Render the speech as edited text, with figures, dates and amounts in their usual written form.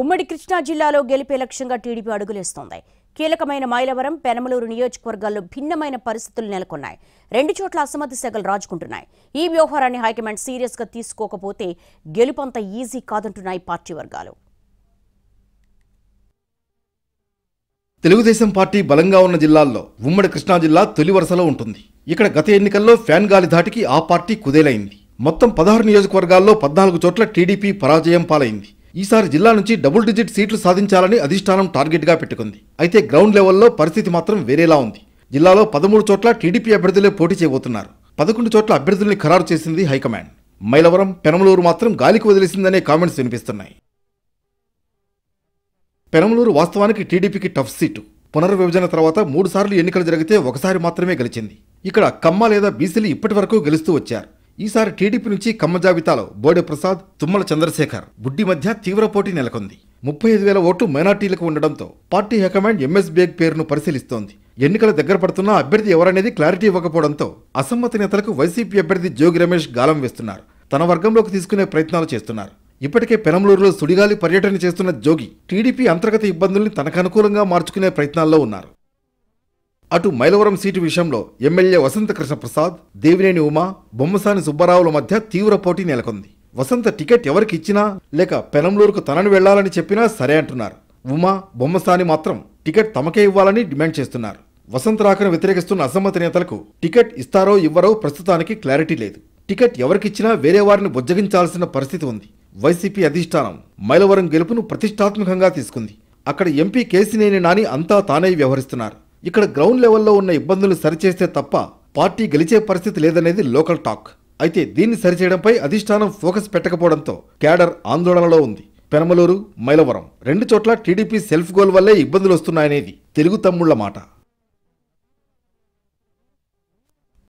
ఉమ్మడి కృష్ణా జిల్లాలో గెలిపే లక్ష్యంగా టీడీపీ అడుగులేస్తోంది. కీలకమైన మైలవరం, పెనమలూరు నియోజకవర్గాల్లో భిన్నమైన పరిస్థితులు నెలకొన్నాయి. రెండు చోట్ల అసమ్మతి సెగలు రాజుకుంటున్నాయి. ఈ వ్యవహారాన్ని హైకమాండ్ సీరియస్ గా తీసుకోకపోతే గెలుపంత ఈజీ కాదంటున్నాయి పార్టీ వర్గాలు. తెలుగుదేశం పార్టీ బలంగా ఉన్న జిల్లాల్లో ఉమ్మడి కృష్ణా జిల్లా తొలి వరుసలో ఉంటుంది. ఇక్కడ గత ఎన్నికల్లో ఫ్యాన్ గాలి ధాటికి ఆ పార్టీ కుదేలైంది. మొత్తం 16 నియోజకవర్గాల్లో 14 చోట్ల టీడీపీ పరాజయం పాలైంది. ఈసారి జిల్లా నుంచి డబుల్ డిజిట్ సీట్లు సాధించాలని అధిష్టానం టార్గెట్గా పెట్టుకుంది. అయితే గ్రౌండ్ లెవెల్లో పరిస్థితి మాత్రం వేరేలా ఉంది. జిల్లాలో 13 చోట్ల టీడీపీ అభ్యర్థులే పోటీ చేయబోతున్నారు. 11 చోట్ల అభ్యర్థుల్ని ఖరారు చేసింది హైకమాండ్. మైలవరం, పెనమలూరు మాత్రం గాలికి వదిలేసిందనే కామెంట్స్ వినిపిస్తున్నాయి. పెనమలూరు వాస్తవానికి టీడీపీకి టఫ్ సీటు. పునర్విభజన తర్వాత 3 సార్లు ఎన్నికలు జరిగితే ఒకసారి మాత్రమే గెలిచింది. ఇక్కడ కమ్మ లేదా బీసీలు ఇప్పటి వరకు గెలుస్తూ వచ్చారు. ఈసారి టీడీపీ నుంచి కమ్మ జాబితాలో బోడే ప్రసాద్, తుమ్మల చంద్రశేఖర్, బుడ్డి మధ్య తీవ్ర పోటీ నెలకొంది. 35,000 ఓట్లు మైనార్టీలకు ఉండడంతో పార్టీ హైకమాండ్ ఎంఎస్ బేగ్ పేరును పరిశీలిస్తోంది. ఎన్నికల దగ్గర పడుతున్న అభ్యర్థి ఎవరనేది క్లారిటీ ఇవ్వకపోవడంతో అసమ్మతి నేతలకు వైసీపీ అభ్యర్థి జోగి రమేష్ గాలం వేస్తున్నారు. తన వర్గంలోకి తీసుకునే ప్రయత్నాలు చేస్తున్నారు. ఇప్పటికే పెనమలూరులో సుడిగాలి పర్యటన చేస్తున్న జోగి టీడీపీ అంతర్గత ఇబ్బందుల్ని తనకు అనుకూలంగా మార్చుకునే ప్రయత్నాల్లో ఉన్నారు. అటు మైలవరం సీటు విషయంలో ఎమ్మెల్యే వసంత కృష్ణ ప్రసాద్, దేవినేని ఉమా, బొమ్మసాని సుబ్బారావుల మధ్య తీవ్ర పోటీ నెలకొంది. వసంత టికెట్ ఎవరికి ఇచ్చినా లేక పెనమలూరుకు తనను వెళ్లాలని చెప్పినా సరే అంటున్నారు. ఉమా, బొమ్మసాని మాత్రం టికెట్ తమకే ఇవ్వాలని డిమాండ్ చేస్తున్నారు. వసంత రాకను వ్యతిరేకిస్తున్న అసమ్మతి నేతలకు టికెట్ ఇస్తారో ఇవ్వరో ప్రస్తుతానికి క్లారిటీ లేదు. టికెట్ ఎవరికిచ్చినా వేరే వారిని బుజ్జగించాల్సిన పరిస్థితి ఉంది. వైసీపీ అధిష్టానం మైలవరం గెలుపును ప్రతిష్టాత్మకంగా తీసుకుంది. అక్కడ ఎంపీ కేసినేని నాని అంతా తానే వ్యవహరిస్తున్నారు. ఇక్కడ గ్రౌండ్ లెవెల్లో ఉన్న ఇబ్బందులు సరిచేస్తే తప్ప పార్టీ గెలిచే పరిస్థితి లేదనేది లోకల్ టాక్. అయితే దీన్ని సరిచేయడంపై అధిష్టానం ఫోకస్ పెట్టకపోవడంతో క్యాడర్ ఆందోళనలో ఉంది. పెనమలూరు, మైలవరం 2 చోట్ల టీడీపీ సెల్ఫ్ గోల్ వల్లే ఇబ్బందులు వస్తున్నాయనేది తెలుగు తమ్ముళ్ల మాట.